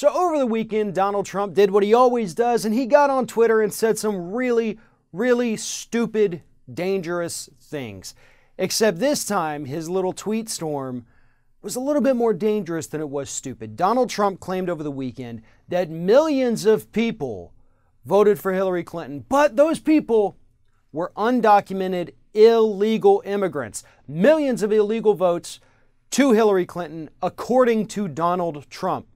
So over the weekend, Donald Trump did what he always does, and he got on Twitter and said some really, really stupid, dangerous things. Except this time, his little tweet storm was a little bit more dangerous than it was stupid. Donald Trump claimed over the weekend that millions of people voted for Hillary Clinton, but those people were undocumented illegal immigrants. Millions of illegal votes to Hillary Clinton, according to Donald Trump.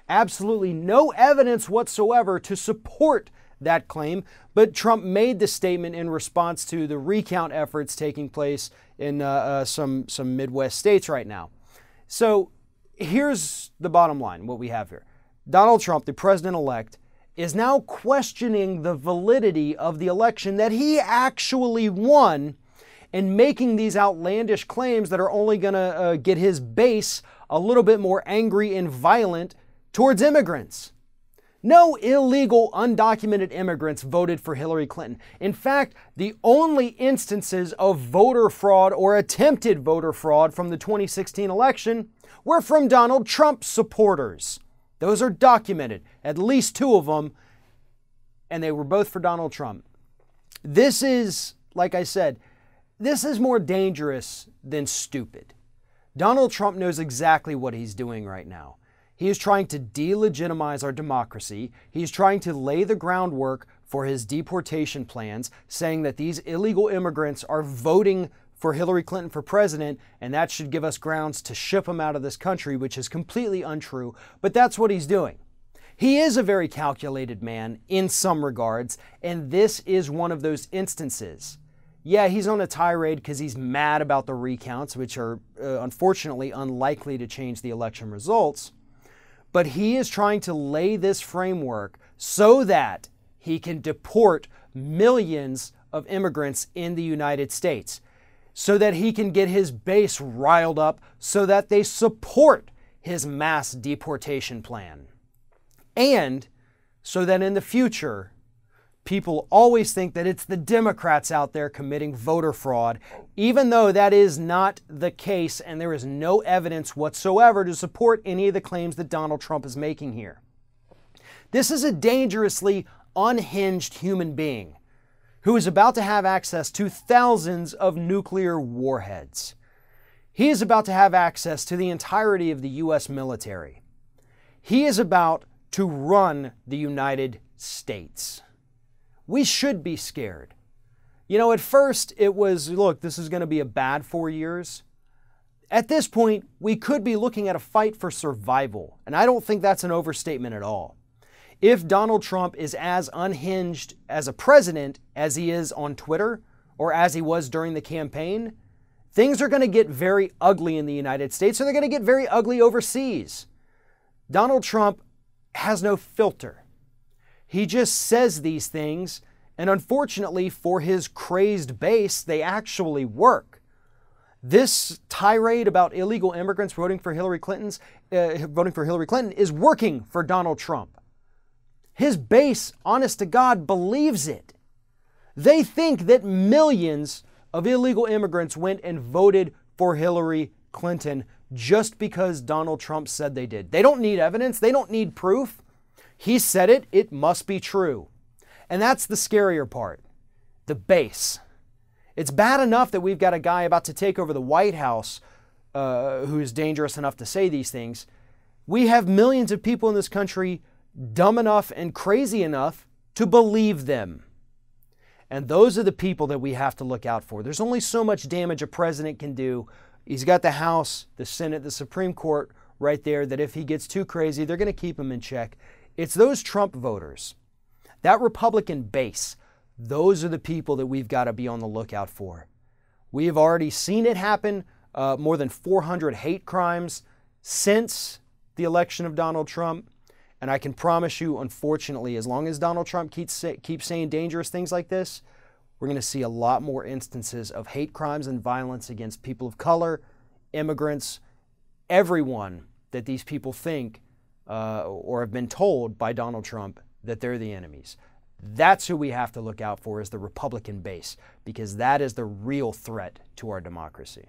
Absolutely no evidence whatsoever to support that claim, but Trump made the statement in response to the recount efforts taking place in some Midwest states right now. So here's the bottom line, what we have here. Donald Trump, the president-elect, is now questioning the validity of the election that he actually won and making these outlandish claims that are only going to get his base a little bit more angry and violent towards immigrants. No illegal, undocumented immigrants voted for Hillary Clinton. In fact, the only instances of voter fraud or attempted voter fraud from the 2016 election were from Donald Trump supporters. Those are documented, at least 2 of them, and they were both for Donald Trump. This is, like I said, this is more dangerous than stupid. Donald Trump knows exactly what he's doing right now. He is trying to delegitimize our democracy. He's trying to lay the groundwork for his deportation plans, saying that these illegal immigrants are voting for Hillary Clinton for president, and that should give us grounds to ship them out of this country, which is completely untrue, but that's what he's doing. He is a very calculated man in some regards, and this is one of those instances. Yeah, he's on a tirade because he's mad about the recounts, which are unfortunately unlikely to change the election results. But he is trying to lay this framework so that he can deport millions of immigrants in the United States, so that he can get his base riled up so that they support his mass deportation plan. And so that in the future, people always think that it's the Democrats out there committing voter fraud, even though that is not the case and there is no evidence whatsoever to support any of the claims that Donald Trump is making here. This is a dangerously unhinged human being who is about to have access to thousands of nuclear warheads. He is about to have access to the entirety of the U.S. military. He is about to run the United States. We should be scared. You know, at first it was, look, this is going to be a bad 4 years. At this point, we could be looking at a fight for survival, and I don't think that's an overstatement at all. If Donald Trump is as unhinged as a president as he is on Twitter, or as he was during the campaign, things are going to get very ugly in the United States, and they're going to get very ugly overseas. Donald Trump has no filter. He just says these things, and unfortunately for his crazed base, they actually work. This tirade about illegal immigrants voting for Hillary Clinton is working for Donald Trump. His base, honest to God, believes it. They think that millions of illegal immigrants went and voted for Hillary Clinton just because Donald Trump said they did. They don't need evidence. They don't need proof. He said it, it must be true. And that's the scarier part, the base. It's bad enough that we've got a guy about to take over the White House who is dangerous enough to say these things. We have millions of people in this country dumb enough and crazy enough to believe them. And those are the people that we have to look out for. There's only so much damage a president can do. He's got the House, the Senate, the Supreme Court right there that if he gets too crazy, they're going to keep him in check. It's those Trump voters, that Republican base. Those are the people that we've got to be on the lookout for. We have already seen it happen, more than 400 hate crimes since the election of Donald Trump. And I can promise you, unfortunately, as long as Donald Trump keeps saying dangerous things like this, we're going to see a lot more instances of hate crimes and violence against people of color, immigrants, everyone that these people think or have been told by Donald Trump that they're the enemies. That's who we have to look out for, is the Republican base, because that is the real threat to our democracy.